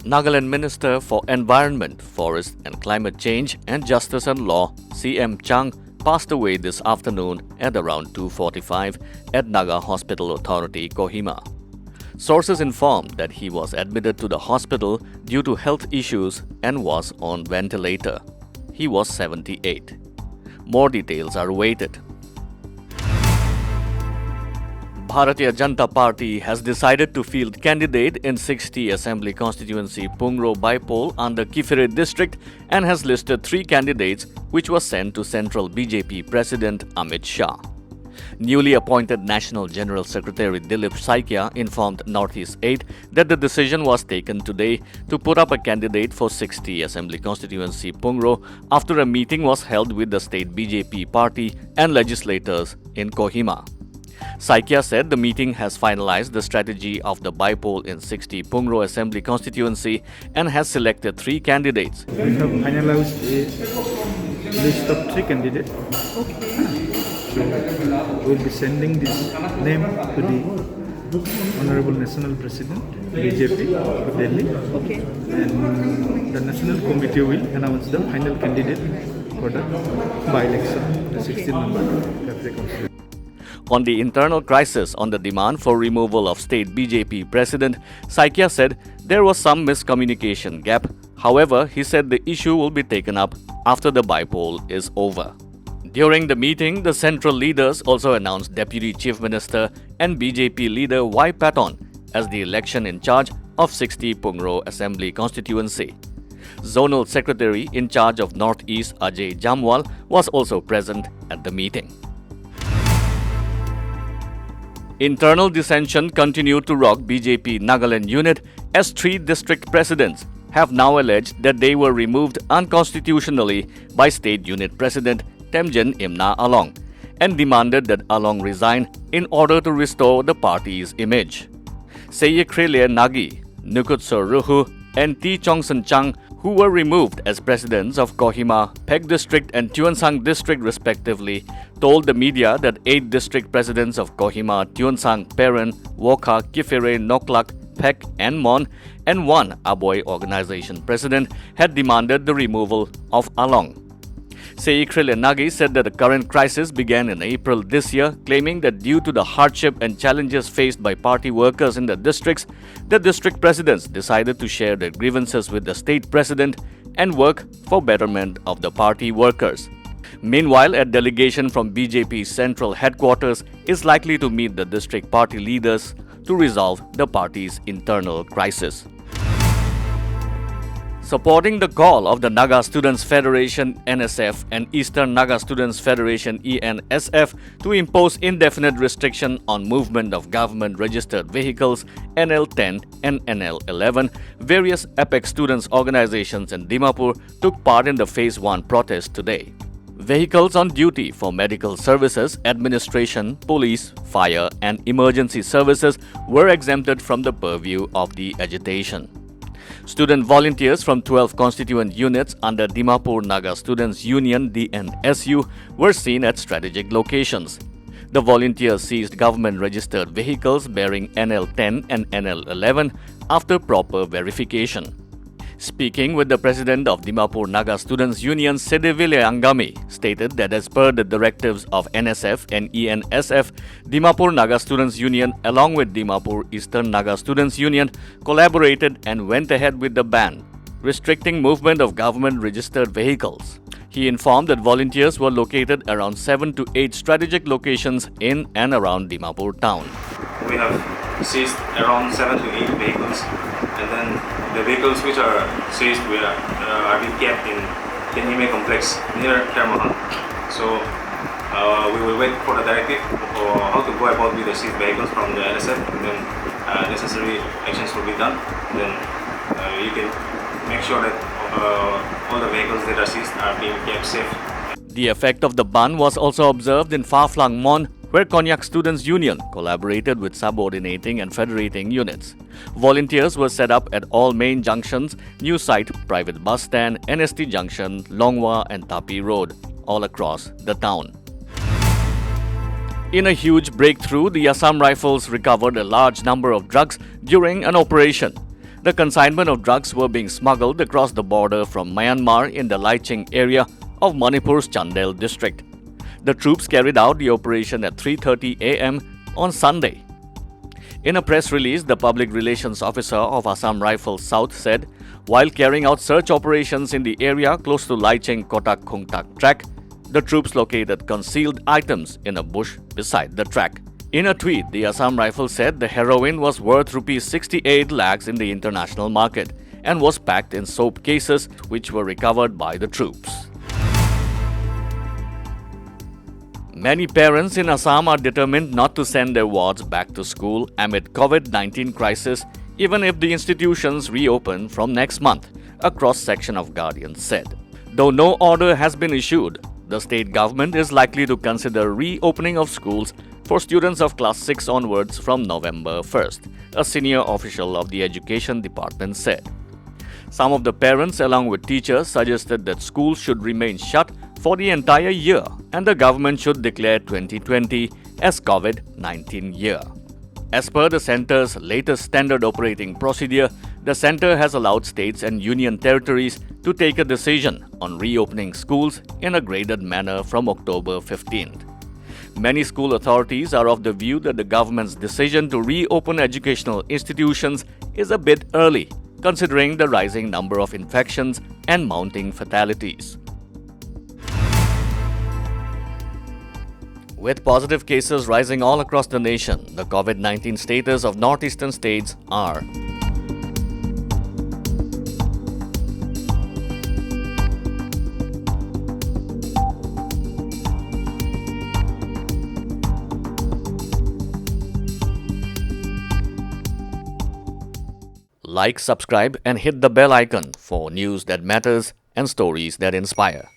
Nagaland Minister for Environment, Forest and Climate Change and Justice and Law, C.M. Chang, passed away this afternoon at around 2:45 at Naga Hospital Authority, Kohima. Sources informed that he was admitted to the hospital due to health issues and was on ventilator. He was 78. More details are awaited. Bharatiya Janata Party has decided to field candidate in 60 Assembly Constituency Pungro Bypol under Kifire district and has listed 3 candidates which were sent to Central BJP President Amit Shah. Newly appointed National General Secretary Dilip Saikia informed Northeast 8 that the decision was taken today to put up a candidate for 60 Assembly Constituency Pungro after a meeting was held with the state BJP party and legislators in Kohima. Saikia said the meeting has finalized the strategy of the bypoll in 60 Pungro Assembly constituency and has selected 3 candidates. We have finalized a list of 3 candidates. So we will be sending this name to the Honorable National President, BJP of Delhi. And the National Committee will announce the final candidate for the by-election, the 16th number of the constituency. On the internal crisis on the demand for removal of state BJP president, Saikia said there was some miscommunication gap. However, he said the issue will be taken up after the bypoll is over. During the meeting, the central leaders also announced Deputy Chief Minister and BJP leader Y. Paton as the election in charge of 60 Pungro Assembly constituency. Zonal Secretary in charge of Northeast Ajay Jamwal was also present at the meeting. Internal dissension continued to rock BJP Nagaland unit as 3 district presidents have now alleged that they were removed unconstitutionally by State Unit President Temjen Imna Along and demanded that Along resign in order to restore the party's image. Seyekhrele Nagi, Nukutsor Ruhu and T. Chongsan Chang, who were removed as presidents of Kohima, Phek District and Tuensang District respectively, told the media that 8 district presidents of Kohima, Tuensang, Peren, Wokha, Kifire, Noklak, Phek and Mon and 1 Aboy organization president had demanded the removal of Along. Seyekhrele Nagi said that the current crisis began in April this year, claiming that due to the hardship and challenges faced by party workers in the districts, the district presidents decided to share their grievances with the state president and work for betterment of the party workers. Meanwhile, a delegation from BJP's central headquarters is likely to meet the district party leaders to resolve the party's internal crisis. Supporting the call of the Naga Students Federation NSF and Eastern Naga Students Federation ENSF to impose indefinite restriction on movement of government-registered vehicles NL10 and NL11, various Apex students organizations in Dimapur took part in the Phase 1 protest today. Vehicles on duty for medical services, administration, police, fire and emergency services were exempted from the purview of the agitation. Student volunteers from 12 constituent units under Dimapur Naga Students Union DNSU were seen at strategic locations. The volunteers seized government-registered vehicles bearing NL10 and NL11 after proper verification. Speaking with the president of Dimapur Naga Students Union, Sedevile Angami, stated that as per the directives of NSF and ENSF, Dimapur Naga Students Union along with Dimapur Eastern Naga Students Union collaborated and went ahead with the ban, restricting movement of government-registered vehicles. He informed that volunteers were located around 7 to 8 strategic locations in and around Dimapur town. We have seized around 7 to 8 vehicles, and then the vehicles which are seized are being kept in Kenhime complex near Termahan. So we will wait for the directive for how to go about with the seized vehicles from the NSF, and then necessary actions will be done. Then you can make sure that all the vehicles that are seized are being kept safe. The effect of the ban was also observed in Faflang Mon, where Konyak Students Union collaborated with subordinating and federating units. Volunteers were set up at all main junctions, New Site, Private Bus Stand, NST Junction, Longwa and Tapi Road, all across the town. In a huge breakthrough, the Assam Rifles recovered a large number of drugs during an operation. The consignment of drugs were being smuggled across the border from Myanmar in the Laiching area of Manipur's Chandel district. The troops carried out the operation at 3:30 a.m. on Sunday. In a press release, the public relations officer of Assam Rifles South said, while carrying out search operations in the area close to Laiching Kotak Khungtak track, the troops located concealed items in a bush beside the track. In a tweet, the Assam Rifles said the heroin was worth Rs 68 lakhs in the international market and was packed in soap cases which were recovered by the troops. Many parents in Assam are determined not to send their wards back to school amid COVID-19 crisis, even if the institutions reopen from next month, a cross-section of guardians said. Though no order has been issued, the state government is likely to consider reopening of schools for students of class 6 onwards from November 1st, a senior official of the Education Department said. Some of the parents, along with teachers, suggested that schools should remain shut for the entire year and the government should declare 2020 as COVID-19 year. As per the centre's latest standard operating procedure, the centre has allowed states and union territories to take a decision on reopening schools in a graded manner from October 15th. Many school authorities are of the view that the government's decision to reopen educational institutions is a bit early, considering the rising number of infections and mounting fatalities. With positive cases rising all across the nation, the COVID-19 status of northeastern states are: like, subscribe and hit the bell icon for news that matters and stories that inspire.